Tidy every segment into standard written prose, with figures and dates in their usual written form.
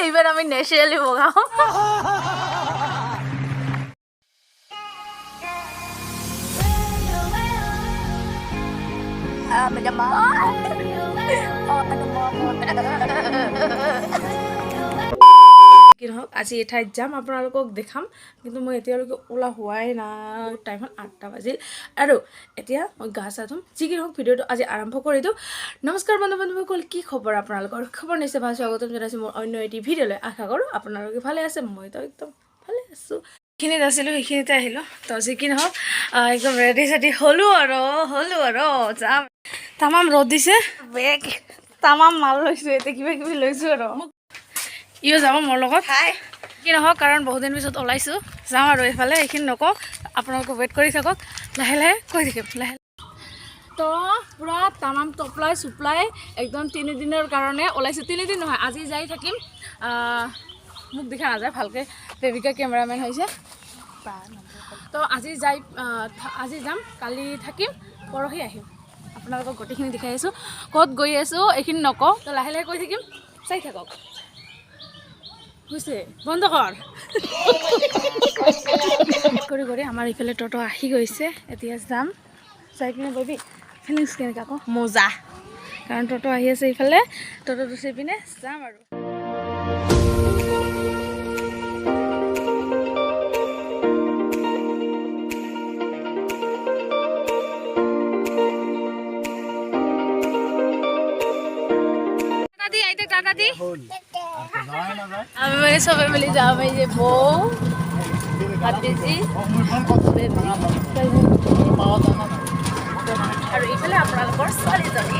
এইবাৰ আমি নেচাৰেলি বগাওঁ কি নহওক আজি এই ঠাইত যাম আপোনালোকক দেখাম কিন্তু মই এতিয়ালৈকে ওলা হোৱাই নাই টাইমত 8টা বাজিল আৰু এতিয়া মই গা চা ধুম যি কি নহওক ভিডিঅ'টো আজি আৰম্ভ কৰি দিওঁ নমস্কাৰ বন্ধু বান্ধৱীসকল কি খবৰ আপোনালোকৰ খবৰ নিশ্চয় ভাল স্বাগতম জনাইছোঁ মোৰ অন্য এটি ভিডিঅ'লৈ আশা কৰোঁ আপোনালোকে ভালে আছে মইতো একদম ভালে আছোঁ এইখিনিত আছিলোঁ সেইখিনিতে আহিলোঁ তো যি কি নহওক একদম ৰেডি চেডি হ'লোঁ আৰু যাম তামাম ৰ'দ দিছে বেগ তামাম মাল লৈছোঁ এতিয়া কিবা কিবি লৈছোঁ আৰু ইও যাব মোৰ লগত কি নহওক কাৰণ বহুত দিন পিছত ওলাইছোঁ যাম আৰু এইফালে এইখিনি নকওঁ আপোনালোকে ৱেইট কৰি থাকক লাহে লাহে কৈ থাকিম লাহে তো পূৰা তামাম টপলাই চুপলাই একদম 3 দিনৰ কাৰণে ওলাইছোঁ 3 দিন নহয় আজি যাই থাকিম মোক দেখা নাযায় ভালকৈ বেবিকা কেমেৰামেন হৈছে তো আজি যাম কালি থাকিম পৰহি আহিম আপোনালোকক গোটেইখিনি দেখাই আছোঁ ক'ত গৈ আছোঁ এইখিনি নকওঁ তো লাহে লাহে কৈ থাকিম চাই থাকক হৈছে বন্ধ কৰ কৰি আমাৰ ইফালে টটো আহি গৈছে এতিয়া যাম চাই পিনে ববি ফিলিংছ কেনেকৈ আকৌ মজা কাৰণ টটো আহি আছে ইফালে টটোটো চাই পিনে যাম আৰু টাটা দি আমি মানে সবাই মিলে যাম এই যে বউ ভাতিজি আৰু এইফালে আপোনালোকৰ ছোৱালীজনী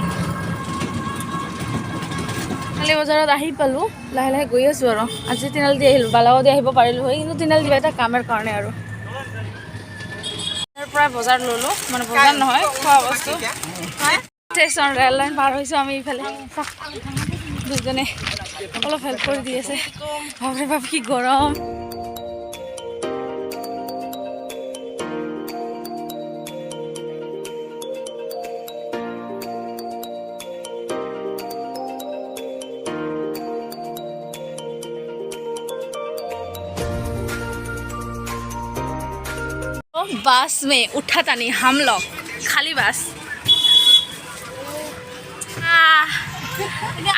কালি বজাৰত আহি পালোঁ লাহে লাহে গৈ আছোঁ আৰু আজি তিনিআলি দি আহিলোঁ বালাগত দি আহিব পাৰিলোঁ হয় কিন্তু তিনিআলি দিবা এটা কামৰ কাৰণে আৰু তাৰ পৰা বজাৰ ল'লোঁ মানে বজাৰ নহয় খোৱা বস্তু ষ্টেচন ৰেল লাইন পাৰ হৈছোঁ আমি ইফালে দুজনে অলপ হেল্প কৰি দি আছে বাপৰে বাপ কি গৰম बस में उठा था नहीं हम लोग खाली बस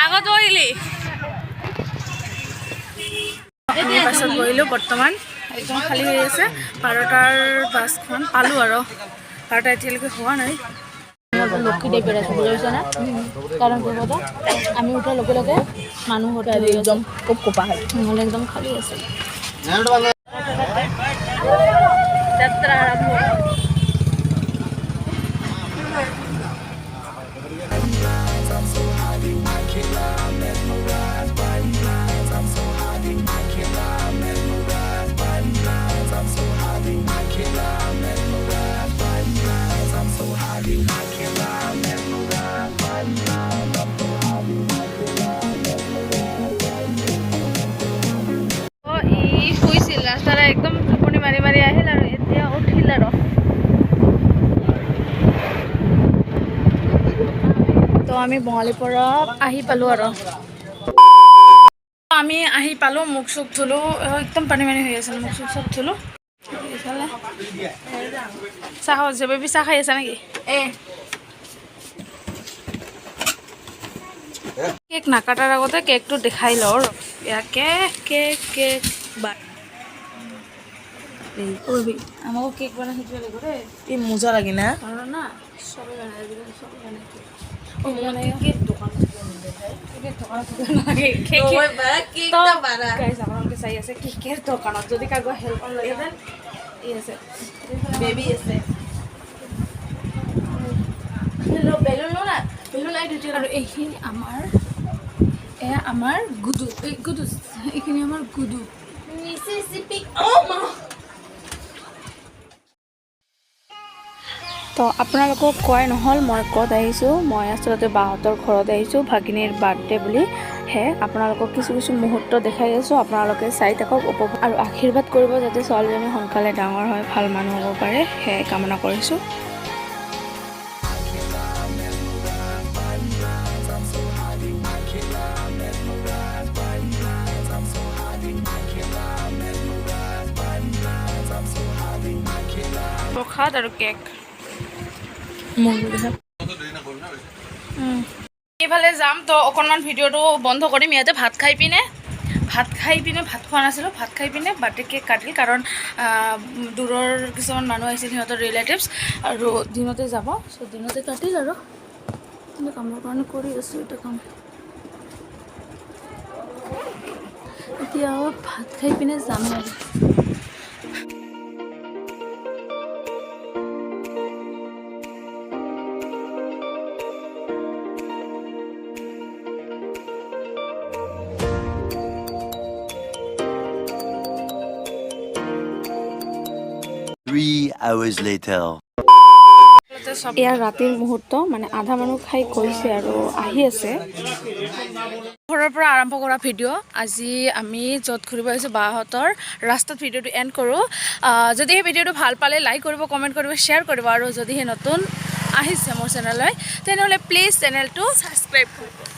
আগত বহিলি বাছত বহিলোঁ বৰ্তমান একদম খালী হৈ আছে 12টাৰ বাছখন পালোঁ আৰু 12টা এতিয়ালৈকে হোৱা নাই লক্ষী টাইপ আছোঁ বুজাইছে না কাৰণ কি কথা আমি উঠাৰ লগে লগে মানুহ একদম খুব কোপা হয় নহ'লে একদম খালী আছে যাত্ৰা আৰম্ভ ৰাস্তাৰে একদম টোপনি মাৰি মাৰি আহিল আৰু এতিয়া উঠিল আৰু তো আমি বঙালীৰ পৰা আহি পালোঁ আৰু আমি আহি পালোঁ মুখ চুখ ধুলোঁ একদম পানী পানী হৈ আছিল মুখ চুখ চব ধুলোঁ এইফালে চাহ হৈছে বেবী চাহ খাই আছা নেকি কেক নাকাটাৰ আগতে কেকটো দেখাই লওঁ ইয়াকে কেক কেক বাট আমাকো কেক বনাই শিকিব লাগিব দেই এই মজা লাগে না আৰু না চবে জানে আজিকালি চবে জানে কেক দোকানত আপোনালোকে চাই আছে কেকৰ দোকানত যদি কাৰোবাৰ হেল্প লাগে এই আছে বেবী আছে বেলুন না বেলুন লাই দুটি আৰু এইখিনি আমাৰ গুডু এইখিনি আমাৰ গুডু মিছিছিপি তো আপোনালোকক কোৱাই নহ'ল মই ক'ত আহিছোঁ মই আচলতে বাহঁতৰ ঘৰত আহিছোঁ ভাগিনীৰ বাৰ্থডে বুলি হে আপোনালোকক কিছু মুহূৰ্ত দেখাই আছোঁ আপোনালোকে চাই থাকক উপভোগ আৰু আশীৰ্বাদ কৰিব যাতে ছোৱালীজনী সোনকালে ডাঙৰ হয় ভাল মানুহ হ'ব পাৰে সেয়ে কামনা কৰিছোঁ প্ৰসাদ আৰু কেক এইফালে যাম তো অকণমান ভিডিঅ'টো বন্ধ কৰিম ইয়াতে ভাত খাই পিনে ভাত খোৱা নাছিলোঁ ভাত খাই পিনে বাৰ্থডে কেক কাটিল কাৰণ দূৰৰ কিছুমান মানুহ আহিছিল সিহঁতৰ ৰিলেটিভছ আৰু দিনতে যাব চ' দিনতে কাটিল আৰু কিন্তু কামৰ কাৰণে কৰি আছোঁ এটা কাম এতিয়া ভাত খাই পিনে যাম আৰু hours later. ইয়াৰ ৰাতিৰ মুহূৰ্ত মানে আধা মানুহ খাই গৈছে আৰু আহি আছে ঘৰৰ পৰা আৰম্ভ কৰা ভিডিঅ' আজি আমি য'ত ঘূৰিব আহিছোঁ বাহঁতৰ ৰাস্তাত ভিডিঅ'টো এণ্ড কৰোঁ যদি সেই ভিডিঅ'টো ভাল পালে লাইক কৰিব কমেণ্ট কৰিব শ্বেয়াৰ কৰিব আৰু যদি সেই নতুন আহিছে মোৰ চেনেললৈ তেনেহ'লে প্লিজ চেনেলটো ছাবস্ক্ৰাইব কৰিব